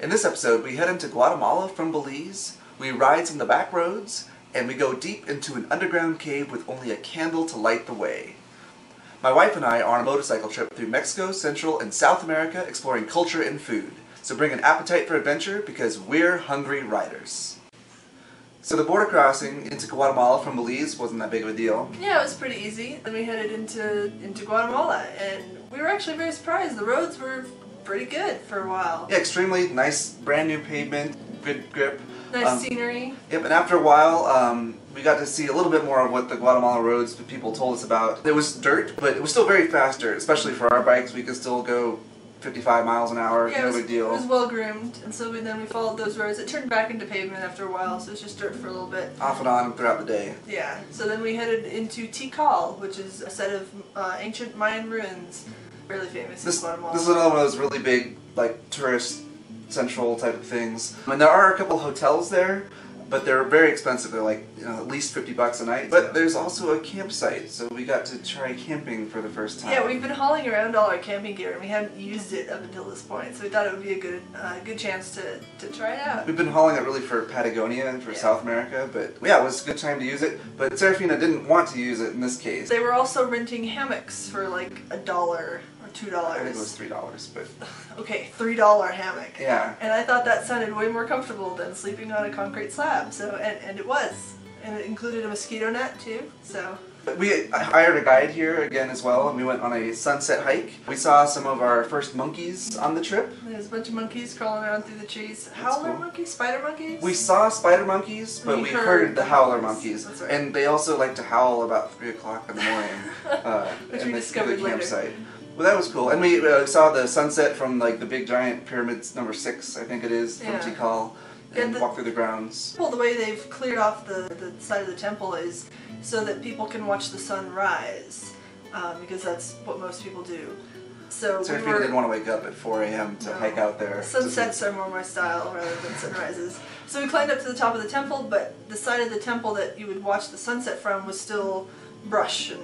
In this episode, we head into Guatemala from Belize, we ride some of the back roads, and we go deep into an underground cave with only a candle to light the way. My wife and I are on a motorcycle trip through Mexico, Central, and South America exploring culture and food. So bring an appetite for adventure because we're hungry riders. So the border crossing into Guatemala from Belize wasn't that big of a deal. Yeah, it was pretty easy. Then we headed into Guatemala, and we were actually very surprised. The roads were pretty good for a while. Yeah, extremely nice, brand new pavement, good grip. Nice scenery. Yep, and after a while, we got to see a little bit more of what the Guatemala roads people told us about. It was dirt, but it was still very fast dirt, especially for our bikes. We could still go 55 miles an hour, yeah, no big deal. It was well groomed, and so then we followed those roads. It turned back into pavement after a while, so it was just dirt for a little bit. Off and on throughout the day. Yeah, so then we headed into Tikal, which is a set of ancient Mayan ruins, fairly famous in Guatemala. This is another one of those really big, like, tourist central type of things. And there are a couple hotels there, but they're very expensive. They're like, at least 50 bucks a night. But there's also a campsite, so we got to try camping for the first time. Yeah, we've been hauling around all our camping gear, and we hadn't used it up until this point, so we thought it would be a good chance to try it out. We've been hauling it really for Patagonia and for South America, but yeah, it was a good time to use it. But Serafina didn't want to use it in this case. They were also renting hammocks for like $1 or $2. I think it was $3, but... Okay, $3 hammock. Yeah. And I thought that sounded way more comfortable than sleeping on a concrete slab, so, and it was. And it included a mosquito net too, so... We hired a guide here again as well, and we went on a sunset hike. We saw some of our first monkeys on the trip. There's a bunch of monkeys crawling around through the trees. Howler monkeys? Spider monkeys? We saw spider monkeys, but we heard the howler monkeys. That's right. And they also like to howl about 3 o'clock in the morning. Which we discovered later. Campsite. Well, that was cool. And we saw the sunset from like the big giant pyramids, number 6, I think it is, from Tikal. And walk through the grounds. Well, the way they've cleared off the side of the temple is so that people can watch the sun rise, because that's what most people do. So if people didn't want to wake up at 4 a.m. to hike out there. Sunsets are more my style rather than sunrises. So we climbed up to the top of the temple, but the side of the temple that you would watch the sunset from was still brush and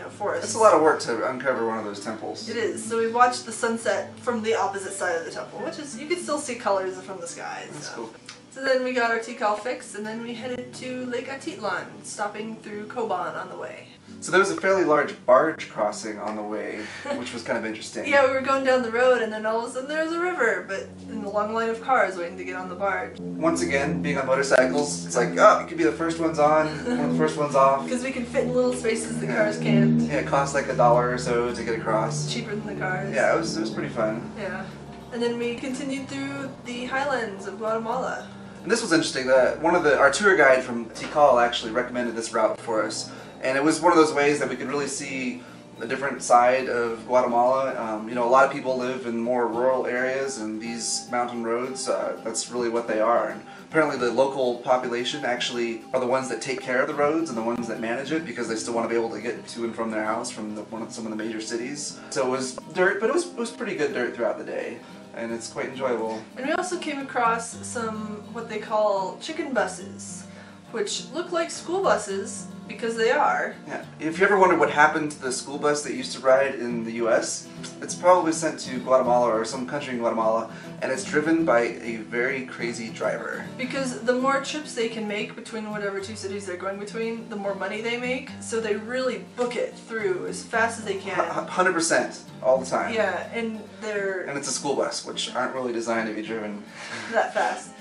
forest. It's a lot of work to uncover one of those temples. It is. So we watched the sunset from the opposite side of the temple, which is, you can still see colors from the skies. That's cool. So then we got our Tikal fix, and then we headed to Lake Atitlan, stopping through Koban on the way. So there was a fairly large barge crossing on the way, which was kind of interesting. Yeah, we were going down the road, and then all of a sudden there was a river, but in a long line of cars waiting to get on the barge. Once again, being on motorcycles, it's like, oh, you could be the first ones on, one of the first ones off. Because we can fit in little spaces the cars can't. Yeah, it costs like $1 or so to get across. It's cheaper than the cars. Yeah, it was pretty fun. Yeah. And then we continued through the Highlands of Guatemala. And this was interesting. Our tour guide from Tikal actually recommended this route for us. And it was one of those ways that we could really see a different side of Guatemala. A lot of people live in more rural areas, and these mountain roads, that's really what they are. And apparently the local population actually are the ones that take care of the roads and the ones that manage it, because they still want to be able to get to and from their house from some of the major cities. So it was dirt, but it was pretty good dirt throughout the day. And it's quite enjoyable. And we also came across some what they call chicken buses, which look like school buses because they are. Yeah. If you ever wondered what happened to the school bus that used to ride in the US, it's probably sent to Guatemala or some country in Guatemala, and it's driven by a very crazy driver. Because the more trips they can make between whatever 2 cities they're going between, the more money they make, so they really book it through as fast as they can. 100%, all the time. Yeah, and it's a school bus, which aren't really designed to be driven that fast.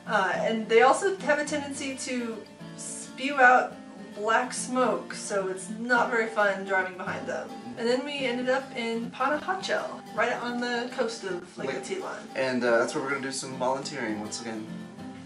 And they also have a tendency to spew out black smoke, so it's not very fun driving behind them. And then we ended up in Panajachel, right on the coast of Lake Atitlan. And that's where we're going to do some volunteering once again.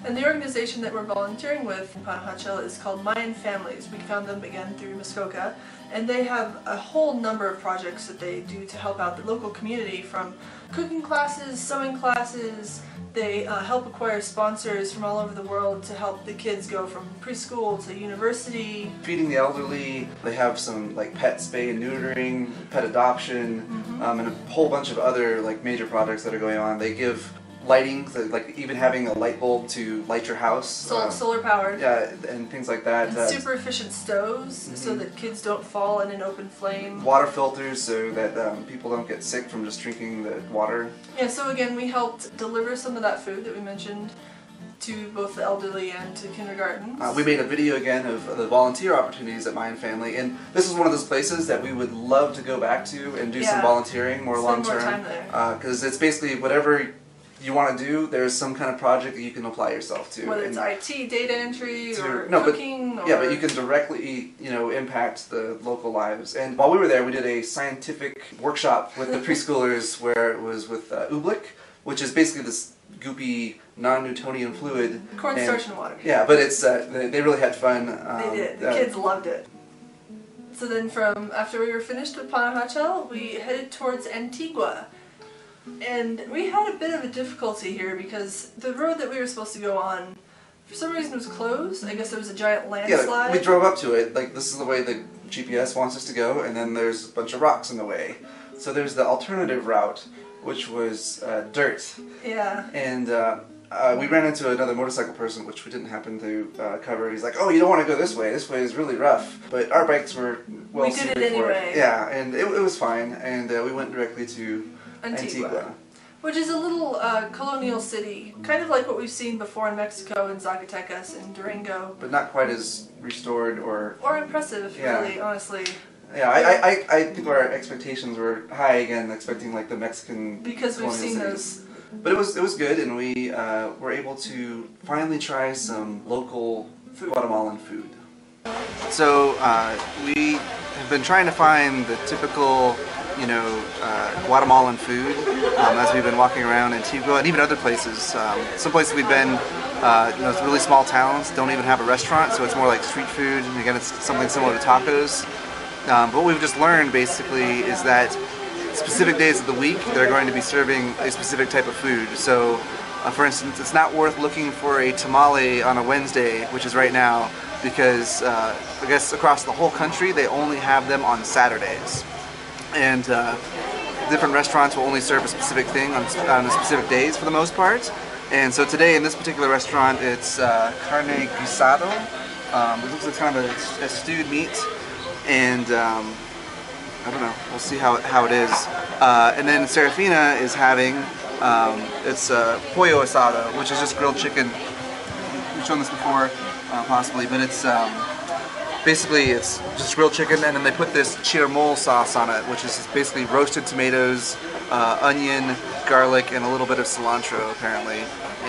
And the organization that we're volunteering with in Panajachel is called Mayan Families. We found them again through Muskoka, and they have a whole number of projects that they do to help out the local community, from cooking classes, sewing classes. They help acquire sponsors from all over the world to help the kids go from preschool to university. Feeding the elderly. They have some like pet spay and neutering, pet adoption, and a whole bunch of other like major projects that are going on. They give lighting, so like even having a light bulb to light your house. Solar powered. Yeah, and things like that. And super efficient stoves, so that kids don't fall in an open flame. Water filters so that people don't get sick from just drinking the water. Yeah, so again, we helped deliver some of that food that we mentioned to both the elderly and to kindergartens. We made a video again of the volunteer opportunities at Mayan Family, and this is one of those places that we would love to go back to and do some volunteering more long term. Spend more time there. Because it's basically whatever you want to do, there's some kind of project that you can apply yourself to. Whether it's IT, data entry, or cooking. Or... Yeah, but you can directly, impact the local lives. And while we were there, we did a scientific workshop with the preschoolers where it was with oobleck, which is basically this goopy, non-Newtonian fluid. Cornstarch and water. Yeah, but it's they really had fun. They did. The kids loved it. So then after we were finished with Panajachel, we headed towards Antigua. And we had a bit of a difficulty here because the road that we were supposed to go on, for some reason, was closed. I guess there was a giant landslide. Yeah, we drove up to it. Like, this is the way the GPS wants us to go, and then there's a bunch of rocks in the way. So there's the alternative route, which was dirt. Yeah. And we ran into another motorcycle person, which we didn't happen to cover. He's like, "Oh, you don't want to go this way. This way is really rough." But our bikes were well suited for it. We did it anyway. Yeah, and it was fine. And we went directly to Antigua. Which is a little colonial city, kind of like what we've seen before in Mexico and Zacatecas and Durango. But not quite as restored or impressive, really, honestly. Yeah, I think our expectations were high again, expecting like the Mexican because we've seen those. But it was good, and we were able to finally try some local Guatemalan food. So we have been trying to find the typical, Guatemalan food as we've been walking around Antigua and even other places. Some places we've been, it's really small towns, don't even have a restaurant, so it's more like street food. And again, it's something similar to tacos. But what we've just learned basically is that specific days of the week they're going to be serving a specific type of food. So, for instance, it's not worth looking for a tamale on a Wednesday, which is right now, because I guess across the whole country they only have them on Saturdays. And different restaurants will only serve a specific thing on specific days for the most part. And so today in this particular restaurant it's carne guisado. It looks like kind of a stewed meat. And I don't know, we'll see how it is. And then Serafina is having, it's pollo asado, which is just grilled chicken. We've shown this before, possibly, but it's basically it's just grilled chicken, and then they put this chirmol sauce on it, which is basically roasted tomatoes, onion, garlic, and a little bit of cilantro, apparently.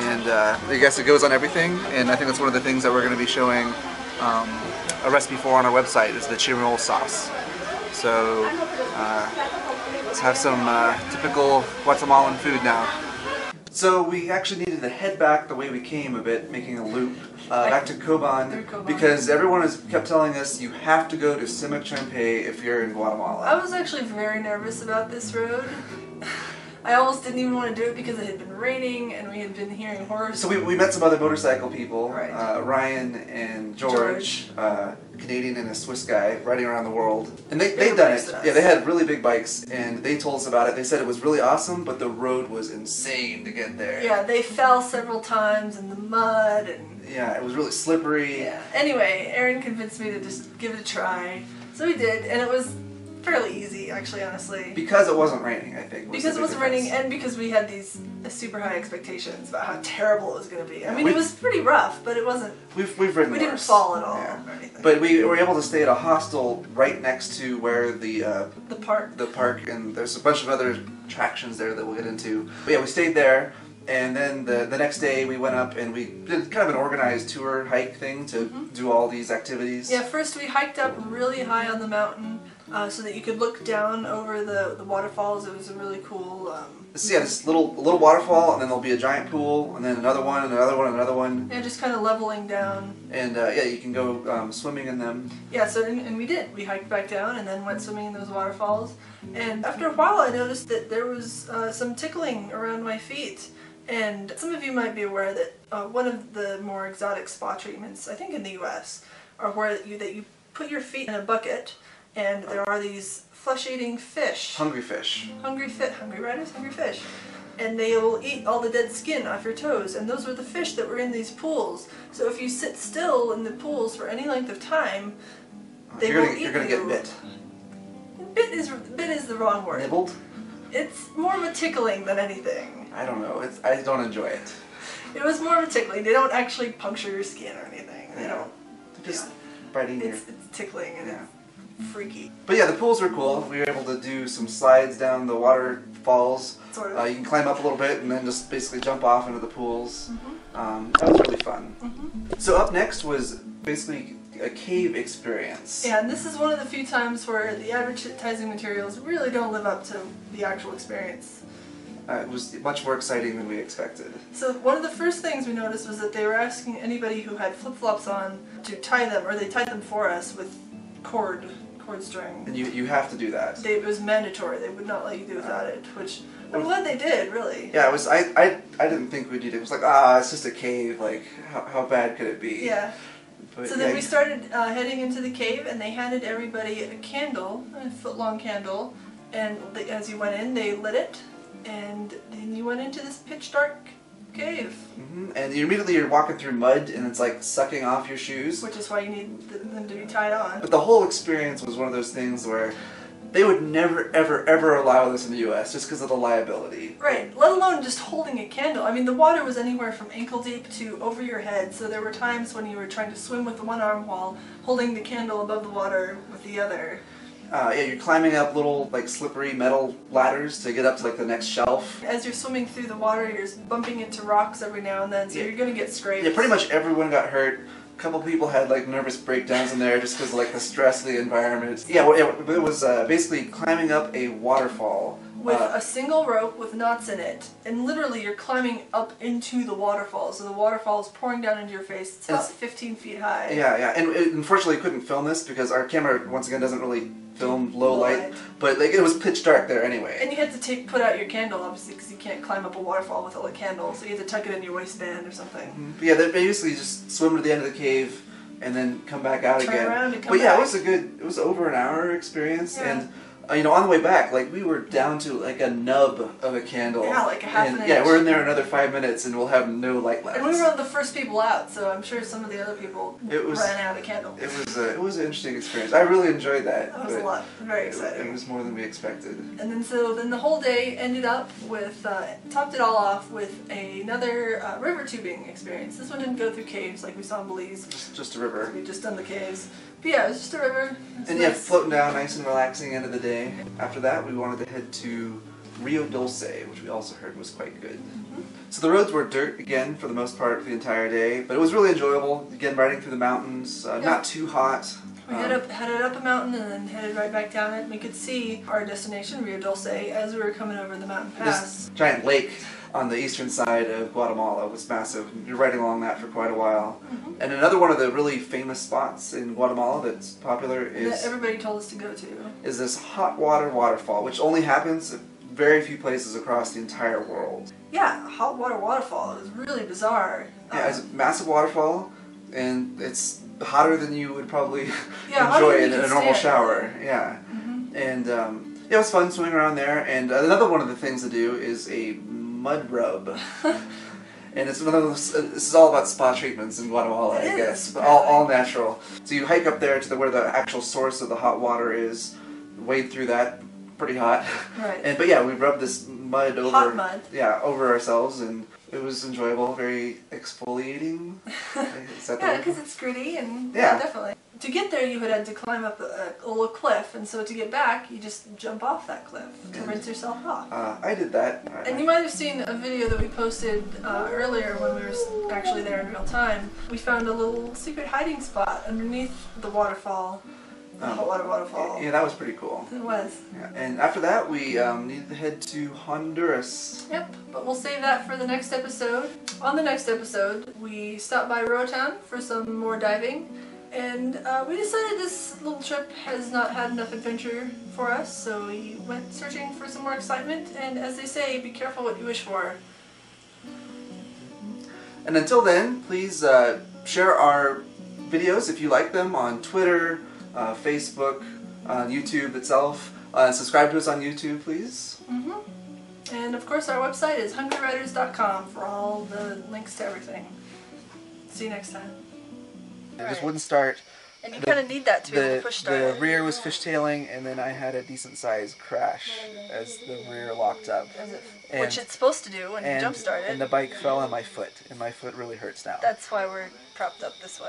And I guess it goes on everything, and I think that's one of the things that we're going to be showing a recipe for on our website is the chirmol sauce. So let's have some typical Guatemalan food now. So we actually needed to head back the way we came a bit, making a loop back to Coban, because everyone has kept telling us you have to go to Semuc Champey if you're in Guatemala. I was actually very nervous about this road. I almost didn't even want to do it because it had been raining and we had been hearing horror stories. So we met some other motorcycle people, right. Ryan and George. Canadian and a Swiss guy riding around the world. And they've done it. Yeah, they had really big bikes and they told us about it. They said it was really awesome, but the road was insane to get there. Yeah, they fell several times in the mud and... Yeah, it was really slippery. Yeah. Anyway, Aaron convinced me to just give it a try. So we did, and it was fairly easy, actually, honestly. Because it wasn't raining, I think. Because it wasn't raining, and because we had these super high expectations about how terrible it was going to be. I mean, it was pretty rough, but it wasn't... We've ridden We worse. didn't fall at all or anything. But we were able to stay at a hostel right next to where the park, and there's a bunch of other attractions there that we'll get into. But yeah, we stayed there, and then the next day we went up and we did kind of an organized tour hike thing to do all these activities. Yeah, first we hiked up really high on the mountain so that you could look down over the waterfalls. It was a really cool... So yeah, this little waterfall, and then there'll be a giant pool, and then another one, and another one, and another one. Yeah, just kind of leveling down. And yeah, you can go swimming in them. Yeah, so and we did. We hiked back down and then went swimming in those waterfalls. And after a while, I noticed that there was some tickling around my feet. And some of you might be aware that one of the more exotic spa treatments, I think in the U.S., are where you put your feet in a bucket, and there are these flesh-eating fish. Hungry fish. Hungry riders, hungry fish. and they will eat all the dead skin off your toes, and those were the fish that were in these pools. So if you sit still in the pools for any length of time, they will eat you. You're gonna get bit. Bit is the wrong word. Nibbled? It's more of a tickling than anything. I don't know. I don't enjoy it. It was more of a tickling. They don't actually puncture your skin or anything. They don't. Just biting your... It's tickling and it's freaky. But yeah, the pools were cool. We were able to do some slides down the waterfalls. Sort of. You can climb up a little bit and then just basically jump off into the pools. That was really fun. So up next was basically a cave experience. Yeah, and this is one of the few times where the advertising materials really don't live up to the actual experience. It was much more exciting than we expected. So one of the first things we noticed was that they were asking anybody who had flip-flops on to tie them, or they tied them for us with cord string. And you have to do that. It was mandatory. They would not let you do without it, which I'm glad they did, really. Yeah, it was. I didn't think we'd need it. It was like, it's just a cave. Like, how bad could it be? Yeah. But, so then we started heading into the cave, and they handed everybody a candle, a foot-long candle, and as you went in, they lit it, and then you went into this pitch-dark cave. And you're walking through mud, and it's like sucking off your shoes. Which is why you need them to be tied on. But the whole experience was one of those things where they would never, ever, ever allow this in the U.S. just because of the liability. Right, let alone just holding a candle. I mean, the water was anywhere from ankle deep to over your head, so there were times when you were trying to swim with one arm while holding the candle above the water with the other. Yeah, you're climbing up little, like, slippery metal ladders to get up to, like, the next shelf. As you're swimming through the water, you're bumping into rocks every now and then, so you're going to get scrapes. Yeah, pretty much everyone got hurt. A couple people had, like, nervous breakdowns in there just because of, like, the stress of the environment. Yeah, it was basically climbing up a waterfall. With a single rope with knots in it, and literally you're climbing up into the waterfall, so the waterfall is pouring down into your face. It's about 15 feet high. Yeah, and unfortunately couldn't film this because our camera, once again, doesn't really film low light, but like it was pitch dark there anyway. And you had to put out your candle, obviously, because you can't climb up a waterfall with a candle, so you had to tuck it in your waistband or something. But yeah, they basically just swim to the end of the cave and then come back out Turn again. Around and come but yeah, back. it was over an hour experience, Yeah. and you know, on the way back, like, we were down to, like, a nub of a candle. Yeah, like a half an inch. Yeah, we're in there another 5 minutes, and we'll have no light left. And we were one of the first people out, so I'm sure some of the other people ran out of candles. It was an interesting experience. I really enjoyed that. That was a lot. Very exciting. It was more than we expected. And then the whole day ended up with, topped it all off with another river tubing experience. This one didn't go through caves like we saw in Belize. Just a river. We'd just done the caves. But yeah, it was just a river. And yeah, floating down, nice and relaxing end of the day. After that, we wanted to head to Rio Dulce, which we also heard was quite good. So the roads were dirt again for the most part the entire day, but it was really enjoyable. Again, riding through the mountains, not too hot. We headed up a mountain and then headed right back down it. And we could see our destination, Rio Dulce, as we were coming over the mountain pass. This giant lake on the eastern side of Guatemala was massive. You're riding along that for quite a while. And another one of the really famous spots in Guatemala that's popular is... that everybody told us to go to. ...is this hot water waterfall, which only happens at very few places across the entire world. Yeah, a hot water waterfall. It was really bizarre. Yeah, it's a massive waterfall, and it's hotter than you would probably Yeah, enjoy in than you a could normal stand. Yeah. Yeah. And yeah, it was fun swimming around there. And another one of the things to do is a mud rub. And it's one of those, this is all about spa treatments in Guatemala, I guess. But all natural. So you hike up there to where the actual source of the hot water is, wade through that, pretty hot. Right. But yeah, we rubbed this mud over... Hot mud. Yeah, over ourselves, and it was enjoyable, very exfoliating. Is that the Yeah, word? because it's gritty and Yeah. definitely. To get there, you had to climb up a little cliff, and so to get back, you just jump off that cliff to rinse yourself off. I did that. And you might have seen a video that we posted earlier when we were actually there in real time. We found a little secret hiding spot underneath the waterfall, the hot water waterfall. Yeah, that was pretty cool. It was. Yeah. And after that, we needed to head to Honduras. Yep, but we'll save that for the next episode. On the next episode, we stopped by Roatan for some more diving. And we decided this little trip has not had enough adventure for us, so we went searching for some more excitement, and as they say, be careful what you wish for. And until then, please share our videos if you like them on Twitter, Facebook, on YouTube itself. Subscribe to us on YouTube, please. And of course, our website is hungryriders.com for all the links to everything. See you next time. It just wouldn't start. And you kind of need that to be able to push start. The rear was fishtailing, and then I had a decent sized crash as the rear locked up. Which it's supposed to do when you jump start it. And the bike fell on my foot, and my foot really hurts now. That's why we're propped up this way.